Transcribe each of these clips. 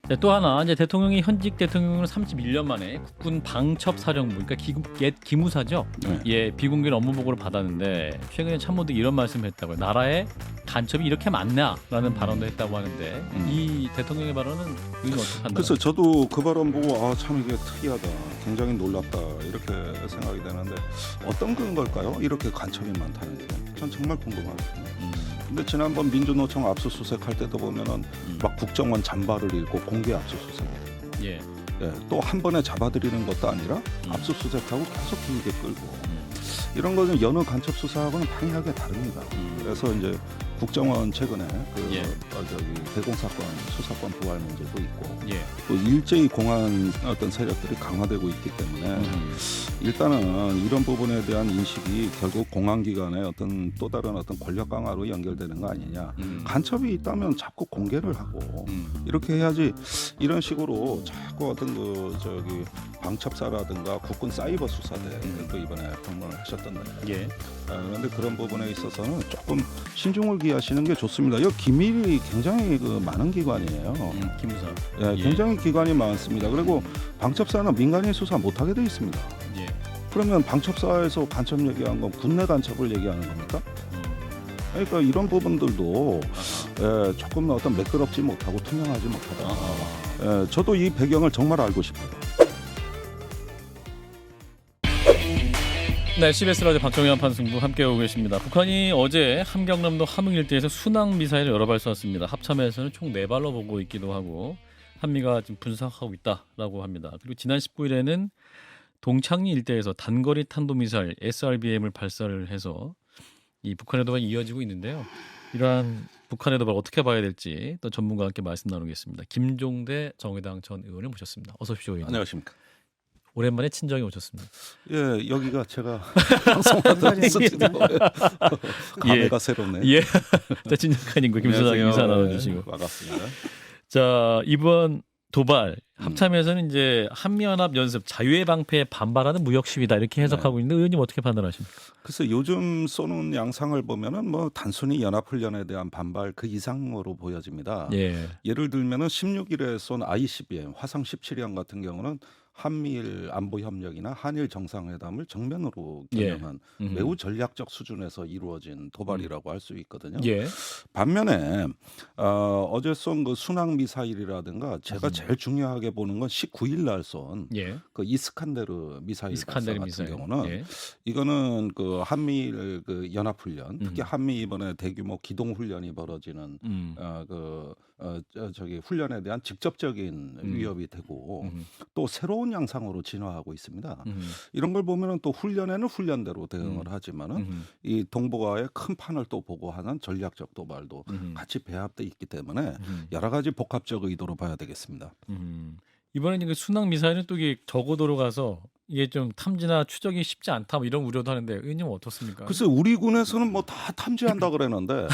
네, 또 하나 이제 대통령이 현직 대통령으로 31년 만에 국군 방첩사령부 그러니까 옛 기무사죠. 네. 예, 비공개를 업무 보고를 받았는데 최근에 참모도 이런 말씀을 했다고요. 나라에 간첩이 이렇게 많나라는 발언도 했다고 하는데 이 대통령의 발언은 의견 어떻게 판단하세요? 그래서 저도 그 발언 보고 참 이게 특이하다, 굉장히 놀랍다 이렇게 생각이 되는데 어떤 그런 걸까요? 이렇게 간첩이 많다는 게 전 정말 궁금하거든요. 근데 지난번 민주노총 압수수색 할 때도 보면은 막 국정원 잠바를 입고 공개 압수수색. 예. 예, 또 한 번에 잡아들이는 것도 아니라 압수수색하고 계속 길게 끌고 이런 거는 여느 간첩 수사하고는 방향이 다릅니다. 그래서 이제 국정원 최근에 그 예. 대공사건 수사권 부활 문제도 있고 예. 또 일제히 공안 어떤 세력들이 강화되고 있기 때문에 일단은 이런 부분에 대한 인식이 결국 공안기관의 어떤 또 다른 어떤 권력 강화로 연결되는 거 아니냐. 간첩이 있다면 자꾸 공개를 하고 이렇게 해야지. 이런 식으로 자꾸 어떤 방첩사라든가 국군 사이버 수사대도 이번에 방문을 하셨던데. 예. 그런데 그런 부분에 있어서는 조금 신중을 기하시는 게 좋습니다. 이 기밀이 굉장히 많은 기관이에요. 기무사. 예, 굉장히 기관이 많습니다. 그리고 방첩사는 민간인 수사 못하게 돼 있습니다. 예. 그러면 방첩사에서 간첩 얘기한 건 국내 간첩을 얘기하는 겁니까? 그러니까 이런 부분들도 조금 어떤 매끄럽지 못하고 투명하지 못하다. 저도 이 배경을 정말 알고 싶어요. 네, CBS 라디오 박정희 한판승부 함께하고 계십니다. 북한이 어제 함경남도 함흥 일대에서 순항 미사일을 여러 발 쐈습니다. 합참에서는 총 4발로 보고 있기도 하고 한미가 지금 분석하고 있다라고 합니다. 그리고 지난 19일에는 동창리 일대에서 단거리 탄도미사일 SRBM을 발사를 해서 이 북한의 도발이 이어지고 있는데요. 이러한 북한의 도발 어떻게 봐야 될지 또 전문가와 함께 말씀 나누겠습니다. 김종대 정의당 전 의원을 모셨습니다. 어서 오십시오. 의원님. 안녕하십니까. 오랜만에 친정에 오셨습니다. 예, 여기가 제가 방송하던 스튜디오. 감회가 새롭네요. 예. 자, 진작한님과 김 소장 인사 나눠주시고. 반갑습니다. 자, 이번 도발 합참에서는 이제 한미연합 연습 자유의 방패에 반발하는 무역 시위다 이렇게 해석하고 있는데 의원님 어떻게 판단하십니까? 그래서 요즘 쏘는 양상을 보면은 뭐 단순히 연합훈련에 대한 반발 그 이상으로 보여집니다. 예. 예를 들면은 16일에 쏜 ICBM 화성 17형 같은 경우는 한미일 안보 협력이나 한일 정상회담을 정면으로 겨냥한 매우 전략적 수준에서 이루어진 도발이라고 할 수 있거든요. 예. 반면에 어제 쏜 그 순항 미사일이라든가 제가 제일 중요하게 보는 건 19일 날 쏜 그 이스칸데르 미사일 발사 같은 경우는 이거는 그 한미일 그 연합훈련, 특히 한미 이번에 대규모 기동 훈련이 벌어지는 저기 훈련에 대한 직접적인 위협이 되고 또 새로운 양상으로 진화하고 있습니다. 이런 걸 보면은 또 훈련에는 훈련대로 대응을 하지만은 이 동북아의 큰 판을 또 보고 하는 전략적 도발도 같이 배합돼 있기 때문에 여러 가지 복합적 의도로 봐야 되겠습니다. 이번에 그 순항 미사일은 또 이게 저고도로 가서 이게 좀 탐지나 추적이 쉽지 않다 뭐 이런 우려도 하는데 의원님은 어떻습니까? 글쎄 우리 군에서는 뭐 다 탐지한다 그랬는데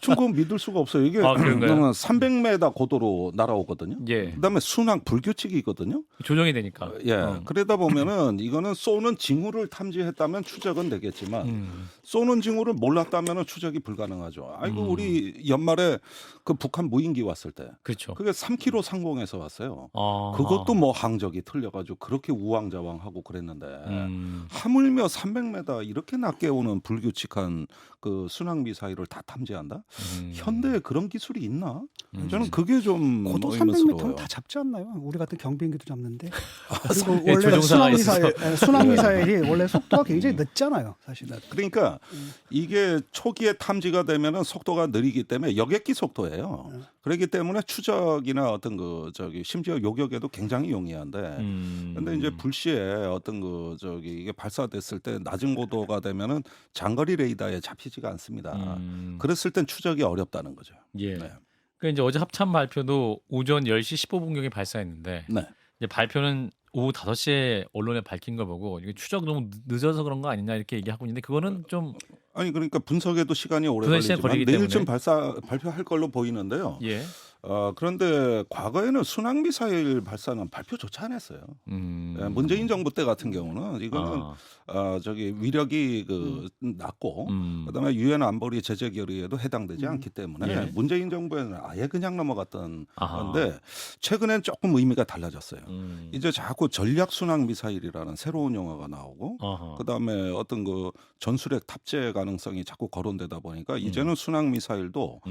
중국은 믿을 수가 없어요. 이게 300m 고도로 날아오거든요. 예. 그다음에 순항 불규칙이거든요. 조정이 되니까. 예. 그러다 보면은 이거는 쏘는 징후를 탐지했다면 추적은 되겠지만 쏘는 징후를 몰랐다면은 추적이 불가능하죠. 아이고 우리 연말에 그 북한 무인기 왔을 때 그렇죠. 그게 3km 상공에서 왔어요. 그것도 뭐 항적이 틀려가지고 그렇게 우왕좌왕하고 그랬는데 하물며 300m 이렇게 낮게 오는 불규칙한 그 순항 미사일을 다 탐지한다? 현대에 그런 기술이 있나? 저는 그게 좀 고도 의문스러워요. 300m는 다 잡지 않나요? 우리 같은 경비행기도 잡는데. 그리고 예, 원래 조종사가 순항 미사일이 원래 속도가 굉장히 늦잖아요, 사실은. 그러니까 이게 초기에 탐지가 되면은 속도가 느리기 때문에 여객기 속도예요. 그렇기 때문에 추적이나 어떤 심지어 요격에도 굉장히 용이한데, 근데 이제 불시에 어떤 이게 발사됐을 때 낮은 고도가 되면은 장거리 레이더에 잡히지가 않습니다. 그랬을 땐 추적이 어렵다는 거죠. 예. 네. 그러니까 이제 어제 합참 발표도 오전 10시 15분경에 발사했는데 네. 이제 발표는 오후 5시에 언론에 밝힌 걸 보고 이게 추적 너무 늦어서 그런 거 아니냐 이렇게 얘기하고 있는데 그거는 좀 아니 그러니까 분석에도 시간이 오래 분석 시간이 걸리지만 걸리기 내일쯤 때문에. 발표할 걸로 보이는데요. 예. 그런데 과거에는 순항 미사일 발사는 발표조차 안 했어요. 문재인 정부 때 같은 경우는 이거는 저기 위력이 낮고 그다음에 유엔 안보리 제재 결의에도 해당되지 않기 때문에 예. 문재인 정부에는 아예 그냥 넘어갔던 아하. 건데 최근엔 조금 의미가 달라졌어요. 이제 자꾸 전략 순항 미사일이라는 새로운 용어가 나오고 아하. 그다음에 어떤 전술핵 탑재 가능성이 자꾸 거론되다 보니까 이제는 순항 미사일도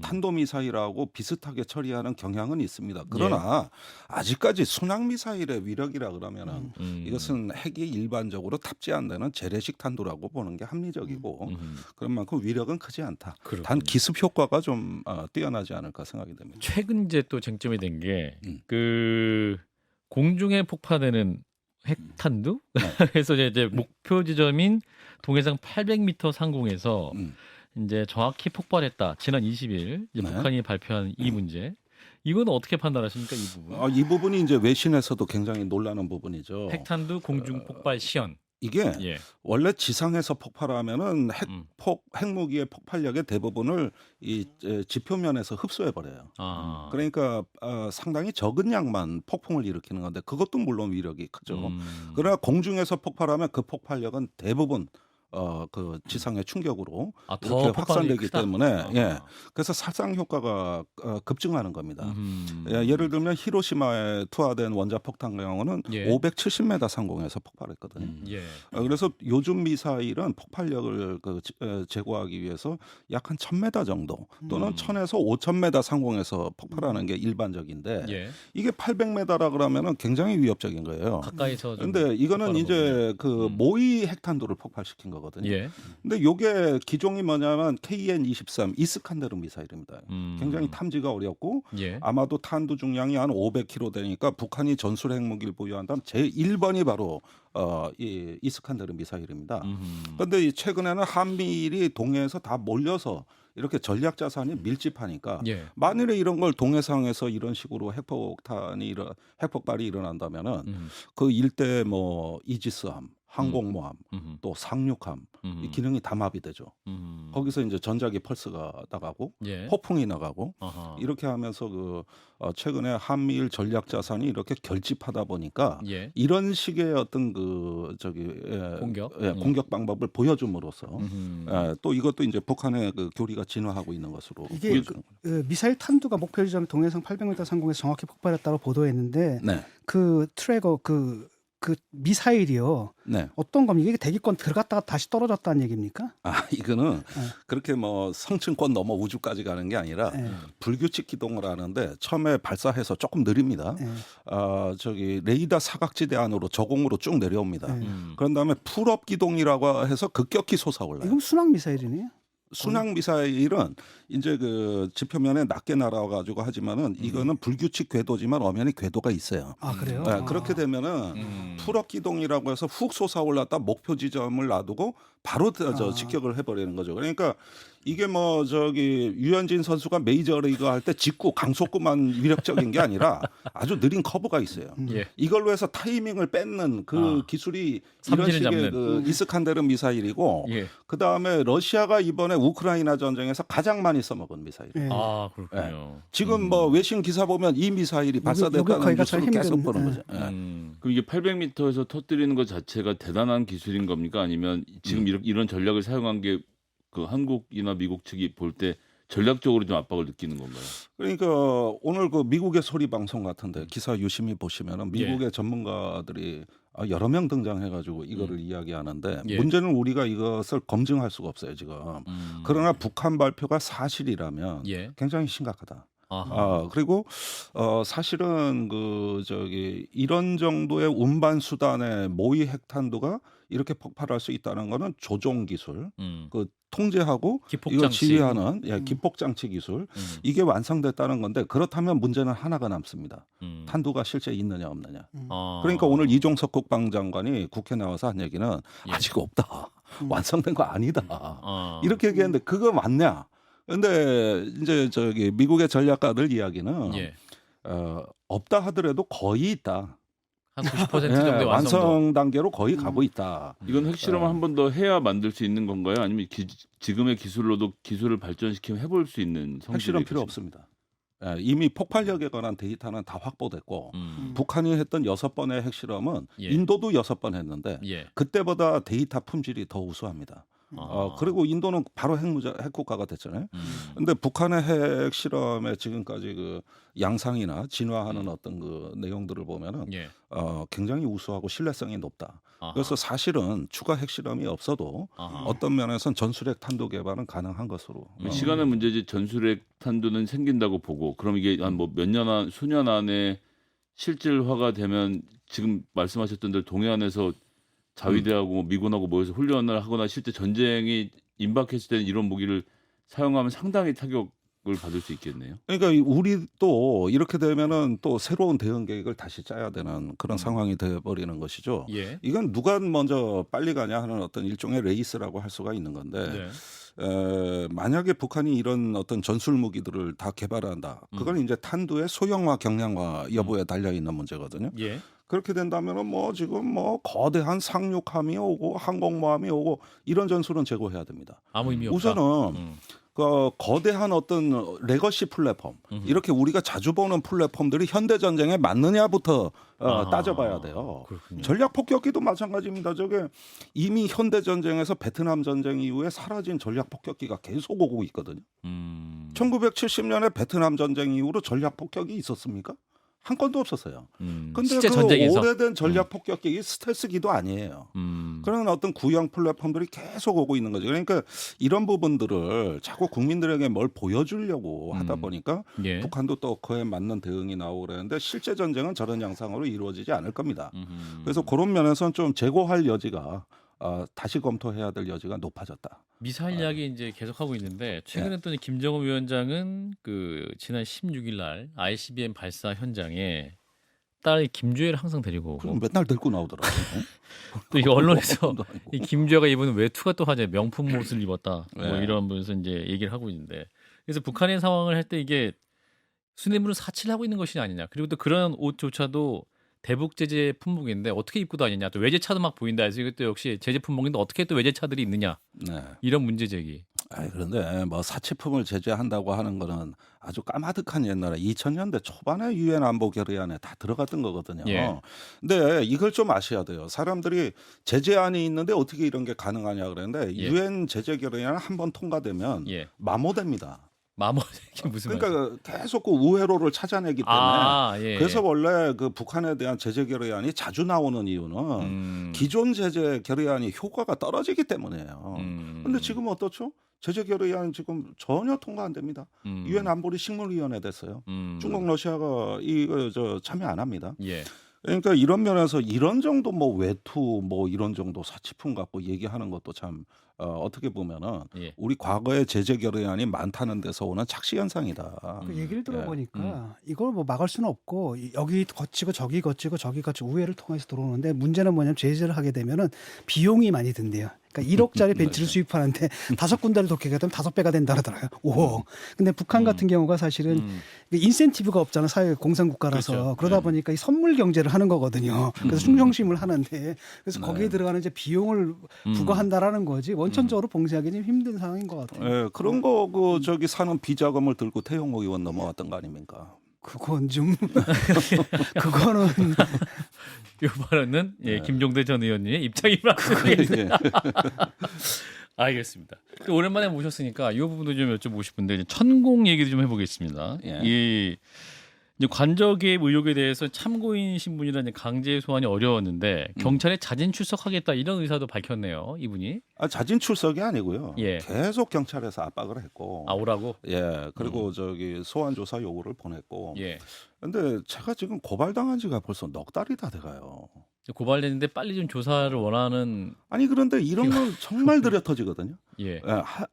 탄도 미사일하고 비슷하게 처리하는 경향은 있습니다. 그러나 아직까지 순항 미사일의 위력이라 그러면은 이것은 핵이 일반적으로 탑재 안 되는 재래식 탄도라고 보는 게 합리적이고 그런 만큼 위력은 크지 않다. 그렇군요. 단 기습 효과가 좀 뛰어나지 않을까 생각이 됩니다. 최근 이제 또 쟁점이 된 게 그 공중에 폭파되는 핵탄두 그래서 이제 목표 지점인 동해상 800m 상공에서 이제 정확히 폭발했다. 지난 20일 이제 네. 북한이 발표한 이 문제. 이건 어떻게 판단하십니까, 이 부분? 이 부분이 이제 외신에서도 굉장히 놀라는 부분이죠. 핵탄두 공중 폭발 시연. 이게 예. 원래 지상에서 폭발하면은 핵무기의 폭발력의 대부분을 이 지표면에서 흡수해 버려요. 그러니까 상당히 적은 양만 폭풍을 일으키는 건데 그것도 물론 위력이 크죠. 그러나 공중에서 폭발하면 그 폭발력은 대부분 그 지상의 충격으로 더 이렇게 확산되기 크다? 때문에 그래서 살상 효과가 급증하는 겁니다. 예를 들면 히로시마에 투하된 원자폭탄 경우는 570m 상공에서 폭발했거든요. 그래서 요즘 미사일은 폭발력을 제고하기 위해서 약 한 1000m 정도 또는 1000에서 5000m 상공에서 폭발하는 게 일반적인데 이게 800m라 그러면은 굉장히 위협적인 거예요. 가까이서. 그런데 이거는 이제 모의 핵탄두를 폭발시킨 거거든요. 근데 요게 기종이 뭐냐면 KN-23 이스칸데르 미사일입니다. 굉장히 탐지가 어렵고 아마도 탄두 중량이 한 500kg 되니까 북한이 전술 핵무기를 보유한다면 제1번이 바로 이 이스칸데르 미사일입니다. 그런데 최근에는 한미일이 동해에서 다 몰려서 이렇게 전략 자산이 밀집하니까 만일에 이런 걸 동해상에서 이런 식으로 핵폭발이 일어난다면은 그 일대 뭐 이지스함, 항공모함, 또 상륙함 이 기능이 다 마비되죠. 거기서 이제 전자기 펄스가 나가고 폭풍이 나가고 이렇게 하면서 최근에 한미일 전략 자산이 이렇게 결집하다 보니까 이런 식의 어떤 공격 방법을 보여줌으로써 또 이것도 이제 북한의 교리가 진화하고 있는 것으로 이게 보여주는 미사일 탄두가 목표 지점 동해상 800m 상공에서 정확히 폭발했다고 보도했는데 그 트래거 그 미사일이요. 어떤 겁니까? 이게 대기권 들어갔다가 다시 떨어졌다는 얘기입니까? 이거는 그렇게 뭐 성층권 넘어 우주까지 가는 게 아니라 불규칙 기동을 하는데 처음에 발사해서 조금 느립니다. 저기 레이더 사각지대 안으로 저공으로 쭉 내려옵니다. 그런 다음에 풀업 기동이라고 해서 급격히 솟아올라요. 이건 순항 미사일이네요. 순항 미사일은 이제 지표면에 낮게 날아가지고 하지만은 이거는 불규칙 궤도지만 엄연히 궤도가 있어요. 그래요? 그렇게 되면은 풀업 기동이라고 해서 훅 솟아올랐다 목표 지점을 놔두고 바로 직격을 해버리는 거죠. 그러니까 이게 뭐 유현진 선수가 메이저리그 할 때 직구 강속구만 위력적인 게 아니라 아주 느린 커브가 있어요. 이걸로 해서 타이밍을 뺏는 기술이 이런 식의 이스칸데르 미사일이고 그 다음에 러시아가 이번에 우크라이나 전쟁에서 가장 많이 써먹은 미사일. 그렇군요. 지금 뭐 외신 기사 보면 이 미사일이 발사됐다는 뉴스를 계속 보는 거죠. 그럼 이게 800m에서 터뜨리는 것 자체가 대단한 기술인 겁니까? 아니면 지금 이런 전략을 사용한 게 그 한국이나 미국 측이 볼 때 전략적으로 좀 압박을 느끼는 건가요? 그러니까 오늘 미국의 소리 방송 같은데 기사 유심히 보시면은 미국의 전문가들이 여러 명 등장해가지고 이거를 이야기하는데 문제는 우리가 이것을 검증할 수가 없어요 지금. 그러나 북한 발표가 사실이라면 굉장히 심각하다. 그리고 사실은 이런 정도의 운반 수단의 모의 핵탄두가 이렇게 폭발할 수 있다는 거는 조종 기술, 통제하고 이거 지휘하는 기폭 장치 기술 이게 완성됐다는 건데 그렇다면 문제는 하나가 남습니다. 탄두가 실제 있느냐 없느냐. 그러니까 오늘 이종석 국방장관이 국회 나와서 한 얘기는 아직 없다. 완성된 거 아니다. 이렇게 얘기했는데 그거 맞냐? 근데 이제 미국의 전략가들 이야기는 없다 하더라도 거의 있다. 한 90% 정도의 완성 단계로 거의 가고 있다. 이건 핵실험을 한 번 더 해야 만들 수 있는 건가요? 아니면 지금의 기술로도 기술을 발전시키면 해볼 수 있는 성질의 핵실험 필요 없습니다. 예, 이미 폭발력에 관한 데이터는 다 확보됐고 북한이 했던 6번의 핵실험은 예. 인도도 6번 했는데 예. 그때보다 데이터 품질이 더 우수합니다. 그리고 인도는 바로 핵국가가 됐잖아요. 근데 북한의 핵 실험에 지금까지 그 양상이나 진화하는 어떤 그 내용들을 보면은 예. 굉장히 우수하고 신뢰성이 높다. 아하. 그래서 사실은 추가 핵 실험이 없어도 아하. 어떤 면에서는 전술핵 탄도 개발은 가능한 것으로. 시간의 문제지 전술핵 탄두는 생긴다고 보고 그럼 이게 한 뭐 몇 년 안 수년 안에 실질화가 되면 지금 말씀하셨던 대로 동해안에서 자위대하고 뭐 미군하고 모여서 훈련을 하거나 실제 전쟁이 임박했을 때는 이런 무기를 사용하면 상당히 타격을 받을 수 있겠네요. 그러니까 우리도 이렇게 되면은 또 새로운 대응 계획을 다시 짜야 되는 그런 상황이 돼버리는 것이죠. 예. 이건 누가 먼저 빨리 가냐 하는 어떤 일종의 레이스라고 할 수가 있는 건데 네. 만약에 북한이 이런 어떤 전술 무기들을 다 개발한다. 그건 이제 탄두의 소형화 경량화 여부에 달려 있는 문제거든요. 예. 그렇게 된다면은 뭐 지금 뭐 거대한 상륙함이 오고 항공모함이 오고 이런 전술은 제고해야 됩니다. 아무 의미 없다. 우선은 그 거대한 어떤 레거시 플랫폼 이렇게 우리가 자주 보는 플랫폼들이 현대 전쟁에 맞느냐부터 따져봐야 돼요. 그렇군요. 전략 폭격기도 마찬가지입니다. 저게 이미 현대 전쟁에서 베트남 전쟁 이후에 사라진 전략 폭격기가 계속 오고 있거든요. 1970년에 베트남 전쟁 이후로 전략 폭격이 있었습니까? 한 건도 없었어요. 근데 실제 그 전쟁에서? 오래된 전략 폭격기 스텔스기도 아니에요. 그런 어떤 구형 플랫폼들이 계속 오고 있는 거죠. 그러니까 이런 부분들을 자꾸 국민들에게 뭘 보여주려고 하다 보니까 예. 북한도 또 그에 맞는 대응이 나오고 그러는데 실제 전쟁은 저런 양상으로 이루어지지 않을 겁니다. 그래서 그런 면에서는 좀 재고할 여지가 다시 검토해야 될 여지가 높아졌다. 미사일 이야기 이제 계속하고 있는데 최근에 또 김정은 위원장은 그 지난 16일 날 ICBM 발사 현장에 딸 김주혜를 항상 데리고 오고 그럼 맨날 들고 나오더라고요. 또 이 언론에서 이 김주혜가 입은 외투가 또 화제 명품 옷을 입었다 뭐 네. 이런 분에서 이제 얘기를 하고 있는데 그래서 북한의 상황을 할 때 이게 수뇌물을 사치하고 있는 것이 아니냐 그리고 또 그런 옷조차도 대북 제재 품목인데 어떻게 입고 다니냐 또 외제차도 막 보인다 해서 이것도 역시 제재 품목인데 어떻게 또 외제차들이 있느냐 네. 이런 문제 제기. 그런데 뭐 사치품을 제재한다고 하는 거는 아주 까마득한 옛날에 2000년대 초반에 유엔 안보 결의안에 다 들어갔던 거거든요. 예. 근데 이걸 좀 아셔야 돼요. 사람들이 제재안이 있는데 어떻게 이런 게 가능하냐 그러는데 예. 유엔 제재 결의안 한번 통과되면 예. 마모됩니다. 이게 무슨 말이야? 그러니까 계속 그 우회로를 찾아내기 때문에 예. 그래서 원래 그 북한에 대한 제재 결의안이 자주 나오는 이유는 기존 제재 결의안이 효과가 떨어지기 때문이에요. 근데 지금 어떻죠? 제재 결의안 지금 전혀 통과 안 됩니다. 유엔 안보리 식물위원회 됐어요. 중국, 러시아가 이거 참여 안 합니다. 예. 그러니까 이런 면에서 이런 정도 뭐 외투 뭐 이런 정도 사치품 갖고 얘기하는 것도 참 어떻게 보면은 예. 우리 과거의 제재 결의안이 많다는 데서 오는 착시 현상이다. 그 얘기를 들어보니까 이걸 뭐 막을 수는 없고 여기 거치고 저기 거치고 저기 거치고 우회를 통해서 들어오는데 문제는 뭐냐면 제재를 하게 되면은 비용이 많이 든대요. 그러니까 1억짜리 벤츠를 수입하는데 5군데를 독해가 되면 5배가 된다 그러더라고요. 5억. 근데 북한 같은 경우가 사실은 인센티브가 없잖아. 사회 공산국가라서. 그렇죠. 그러다 보니까 이 선물 경제를 하는 거거든요. 그래서 충성심을 하는데 그래서 거기에 들어가는 이제 비용을 부과한다라는 거지. 원천적으로 봉쇄하기 좀 힘든 상황인 것 같아요. 예, 그런 거 그 저기 사는 비자금을 들고 태용호 의원 넘어왔던 거 아닙니까? 그건 좀 그거는 이 발언은 예, 김종대 전 의원님의 입장이 맞습니다. 알겠습니다. 또 오랜만에 모셨으니까 이 부분도 좀 여쭤보고 싶은데 이제 천공 얘기도 좀 해보겠습니다. 예. 이 이제 관저개입 의혹에 대해서 참고인 신분이라 이제 강제 소환이 어려웠는데 경찰에 자진 출석하겠다 이런 의사도 밝혔네요. 이분이. 자진 출석이 아니고요. 예. 계속 경찰에서 압박을 했고. 오라고. 예. 그리고 저기 소환 조사 요구를 보냈고. 예. 근데 제가 지금 고발당한 지가 벌써 넉 달이 다 돼가요. 고발됐는데 빨리 좀 조사를 원하는. 아니 그런데 이런 건 정말 들여 터지거든요. 예.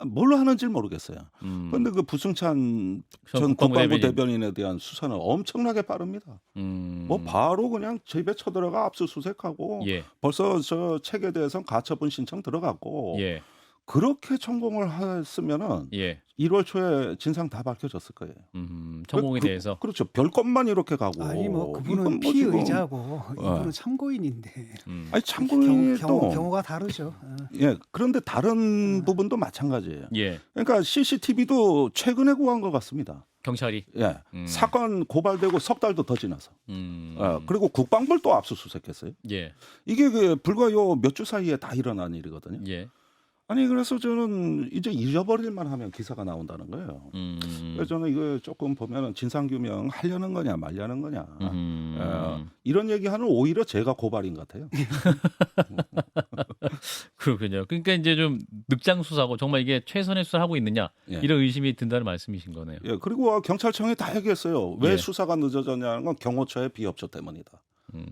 뭘로 하는지 모르겠어요. 그런데 그 부승찬 전 국방부 대변인에 대한 수사는 엄청나게 빠릅니다. 뭐 바로 그냥 집에 쳐들어가 압수수색하고 예. 벌써 저 책에 대해서는 가처분 신청 들어갔고 예. 그렇게 천공을 했으면은 예. 1월 초에 진상 다 밝혀졌을 거예요. 천공에 대해서. 그렇죠. 별것만 이렇게 가고. 아니 뭐 이건 그분은 뭐 지금- 피의자고 이분은 참고인인데 아니 참고인이 또 경우가 다르죠. 예. 그런데 다른 부분도 마찬가지예요. 예. 그러니까 CCTV도 최근에 구한 것 같습니다. 경찰이. 예. 사건 고발되고 석 달도 더 지나서. 예. 그리고 국방부를 또 압수수색했어요. 예. 이게 그 불과 요 몇 주 사이에 다 일어난 일이거든요. 예. 아니 그래서 저는 이제 잊어버릴만 하면 기사가 나온다는 거예요. 그래서 저는 이거 조금 보면은 진상규명 하려는 거냐 말려는 거냐 이런 얘기하는 오히려 제가 고발인 것 같아요. 그렇군요. 그러니까 이제 좀 늑장 수사고 정말 이게 최선의 수사를 하고 있느냐 예. 이런 의심이 든다는 말씀이신 거네요. 예, 그리고 경찰청이 다 얘기했어요. 왜 예. 수사가 늦어졌냐는 건 경호처의 비협조 때문이다.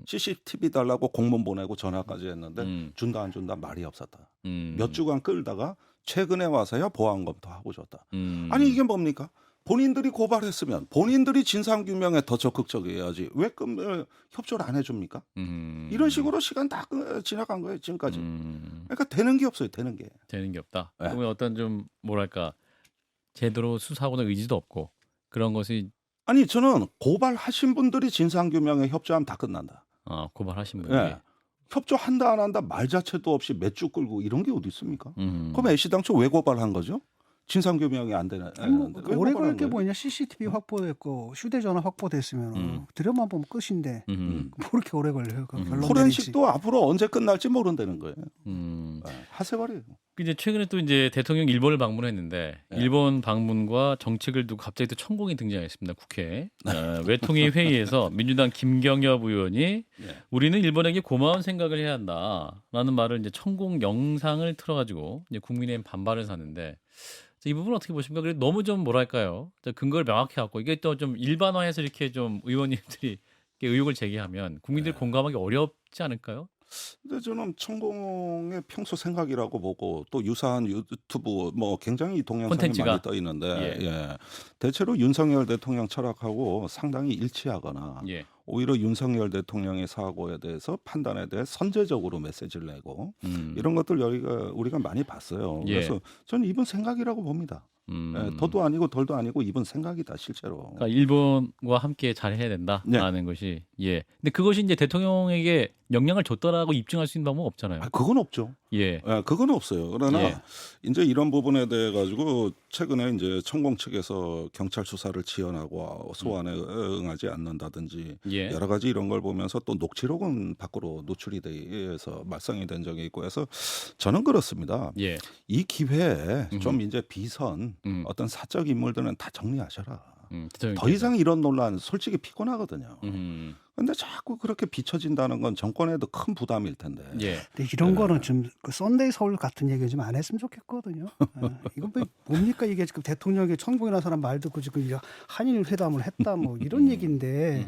CCTV 달라고 공문 보내고 전화까지 했는데 준다 안 준다 말이 없었다. 몇 주간 끌다가 최근에 와서야 보안 검토하고 줬다. 아니 이게 뭡니까? 본인들이 고발했으면 본인들이 진상규명에 더 적극적이어야지 왜 협조를 안 해줍니까? 이런 식으로 시간 다 지나간 거예요 지금까지. 그러니까 되는 게 없어요. 되는 게. 되는 게 없다. 예. 그러면 어떤 좀 뭐랄까 제대로 수사하고는 의지도 없고 그런 것이 아니 저는 고발하신 분들이 진상규명에 협조하면 다 끝난다. 고발하신 분이. 예. 협조한다 안 한다 말 자체도 없이 몇 주 끌고 이런 게 어디 있습니까? 그럼 애시당초 왜 고발한 거죠? 진상규명이 안 되는. 오래 걸릴 게 뭐냐 CCTV 확보됐고 휴대전화 확보됐으면 들여만 보면 끝인데 뭐 이렇게 오래 걸려요? 그 결론 포렌식도 앞으로 언제 끝날지 모른다는 거예요. 하세발이에요. 이제 최근에 또 이제 대통령 일본을 방문했는데 일본 방문과 정책을 두고 갑자기 또 천공이 등장했습니다. 국회 외통위 회의에서 민주당 김경엽 의원이 우리는 일본에게 고마운 생각을 해야 한다라는 말을 이제 천공 영상을 틀어가지고 이제 국민의힘 반발을 샀는데 이 부분 어떻게 보십니까? 그래 너무 좀 뭐랄까요? 근거를 명확히 갖고 이게 또 좀 일반화해서 이렇게 좀 의원님들이 이렇게 의혹을 제기하면 국민들 공감하기 어렵지 않을까요? 근데 저는 천공의 평소 생각이라고 보고 또 유사한 유튜브 뭐 굉장히 동영상이 콘텐츠가? 많이 떠 있는데 대체로 윤석열 대통령 철학하고 상당히 일치하거나 오히려 윤석열 대통령의 사고에 대해서 판단에 대해 선제적으로 메시지를 내고 이런 것들 우리가 많이 봤어요. 그래서 저는 이분 생각이라고 봅니다. 더도 아니고 덜도 아니고 이분 생각이다 실제로. 그러니까 일본과 함께 잘 해야 된다라는 것이 근데 그것이 이제 대통령에게 영향을 줬다라고 입증할 수 있는 방법은 없잖아요. 그건 없죠. 그건 없어요. 그러나 이제 이런 부분에 대해 가지고 최근에 이제 천공 측에서 경찰 수사를 지연하고 소환에 응하지 않는다든지 여러 가지 이런 걸 보면서 또 녹취록은 밖으로 노출이 돼서 말썽이 된 적이 있고 해서 저는 그렇습니다. 이 기회에 좀 이제 비선 어떤 사적 인물들은 다 정리하셔라. 더 이상 이런 논란 솔직히 피곤하거든요. 근데 자꾸 그렇게 비춰진다는 건 정권에도 큰 부담일 텐데. 근데 이런 거는 좀 그 썬데이 서울 같은 얘기 좀 안 했으면 좋겠거든요. 이건 뭡니까 이게 지금 대통령이 천공이라는 사람 말 듣고 지금 한일 회담을 했다 뭐 이런 얘기인데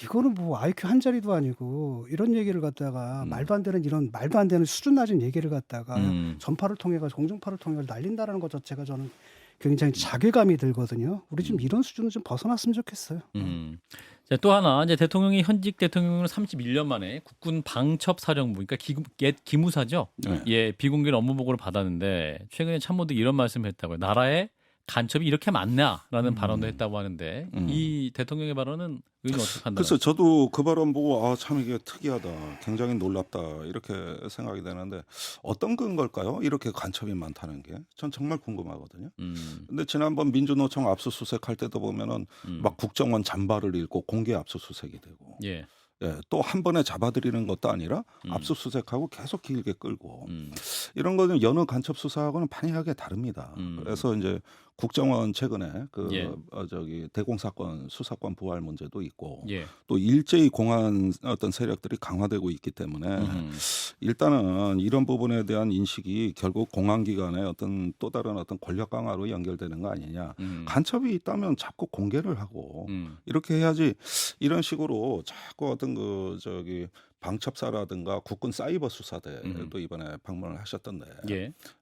이거는 뭐 IQ 한 자리도 아니고 이런 얘기를 갖다가 말도 안 되는 수준 낮은 얘기를 갖다가 전파를 통해 가지고 공중파를 통해 가지고 날린다라는 것 자체가 저는 굉장히 자괴감이 들거든요. 우리 좀 이런 수준은 좀 벗어났으면 좋겠어요. 자, 또 하나 이제 대통령이 현직 대통령으로 31년 만에 국군 방첩사령부 그러니까 옛 기무사죠. 비공개 업무 보고를 받았는데 최근에 참모들이 이런 말씀을 했다고요. 나라에 간첩이 이렇게 많냐라는 발언도 했다고 하는데 이 대통령의 발언은 의원님 어떻게 판단하세요? 그래서 저도 그 발언 보고 참 이게 특이하다, 굉장히 놀랍다 이렇게 생각이 되는데 어떤 근거일까요? 이렇게 간첩이 많다는 게 전 정말 궁금하거든요. 근데 지난번 민주노총 압수수색할 때도 보면은 막 국정원 잠바를 읽고 공개 압수수색이 되고. 또 한 번에 잡아들이는 것도 아니라 압수수색하고 계속 길게 끌고 이런 거는 여느 간첩 수사하고는 판이하게 다릅니다. 그래서 이제 국정원 최근에 대공사건 수사권 부활 문제도 있고 또 일제히 공안 어떤 세력들이 강화되고 있기 때문에 일단은 이런 부분에 대한 인식이 결국 공안기관의 어떤 또 다른 어떤 권력 강화로 연결되는 거 아니냐. 간첩이 있다면 자꾸 공개를 하고 이렇게 해야지 이런 식으로 자꾸 어떤 방첩사라든가 국군 사이버 수사대도 이번에 방문을 하셨던데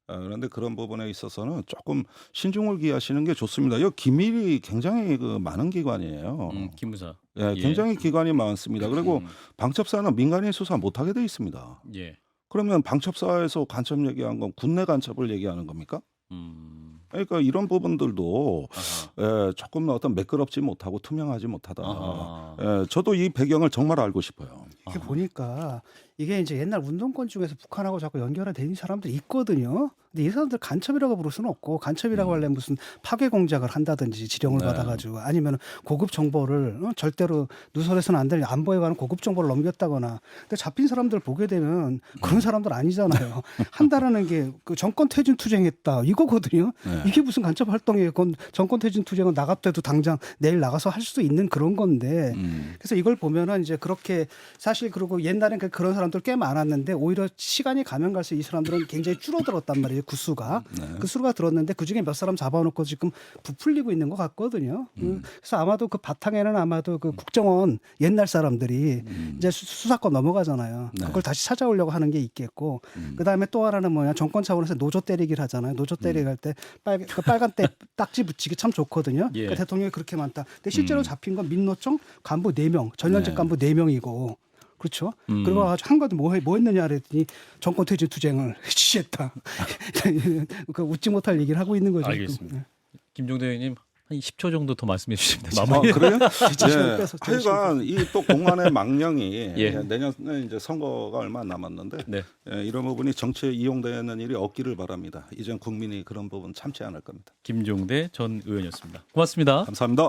그런데 그런 부분에 있어서는 조금 신중을 기하시는 게 좋습니다. 이 기밀이 굉장히 많은 기관이에요. 기무사. 굉장히 기관이 많습니다. 그리고 방첩사는 민간인 수사 못하게 돼 있습니다. 그러면 방첩사에서 간첩 얘기한 건 군내 간첩을 얘기하는 겁니까? 그러니까 이런 부분들도 조금 어떤 매끄럽지 못하고 투명하지 못하다. 저도 이 배경을 정말 알고 싶어요. 이렇게 보니까 이게 이제 옛날 운동권 중에서 북한하고 자꾸 연결이 되는 사람들이 있거든요. 근데 이 사람들 간첩이라고 부를 수는 없고 간첩이라고 하려면 무슨 파괴 공작을 한다든지 지령을 받아가지고 아니면 고급 정보를 절대로 누설해서는 안 될 안보에 관한 고급 정보를 넘겼다거나. 근데 잡힌 사람들 보게 되면 그런 사람들 아니잖아요. 한다라는 게 그 정권 퇴진 투쟁했다 이거거든요. 이게 무슨 간첩 활동이에요. 그건 정권 퇴진 투쟁은 나갔대도 당장 내일 나가서 할 수도 있는 그런 건데. 그래서 이걸 보면은 이제 그렇게 사실 그리고 옛날엔 그런 사람들 꽤 많았는데 오히려 시간이 가면 갈수록 이 사람들은 굉장히 줄어들었단 말이에요. 구수가. 그 수가 들었는데 그중에 몇 사람 잡아놓고 지금 부풀리고 있는 것 같거든요. 그래서 아마도 그 바탕에는 아마도 그 국정원 옛날 사람들이 이제 수사권 넘어가잖아요. 그걸 다시 찾아오려고 하는 게 있겠고 그다음에 또 하나는 뭐냐 정권 차원에서 노조 때리기를 하잖아요. 노조 때리기 할 때 빨간 때 딱지 붙이기 참 좋거든요. 그러니까 대통령이 그렇게 많다. 근데 실제로 잡힌 건 민노총 간부 4명, 전현직 간부 4명이고 그렇죠. 그리고 아주 한 가지 뭐 했느냐 그랬더니 정권 퇴진 투쟁을 지시했다. 그 웃지 못할 얘기를 하고 있는 거죠. 알겠습니다. 김종대 의원님 한 10초 정도 더 말씀해 주시면 아, 됩니다. 그래요? 네. 하여간 이 또 공안의 망령이 내년에 이제 선거가 얼마 안 남았는데 이런 부분이 정치에 이용되는 일이 없기를 바랍니다. 이젠 국민이 그런 부분 참지 않을 겁니다. 김종대 전 의원이었습니다. 고맙습니다. 감사합니다.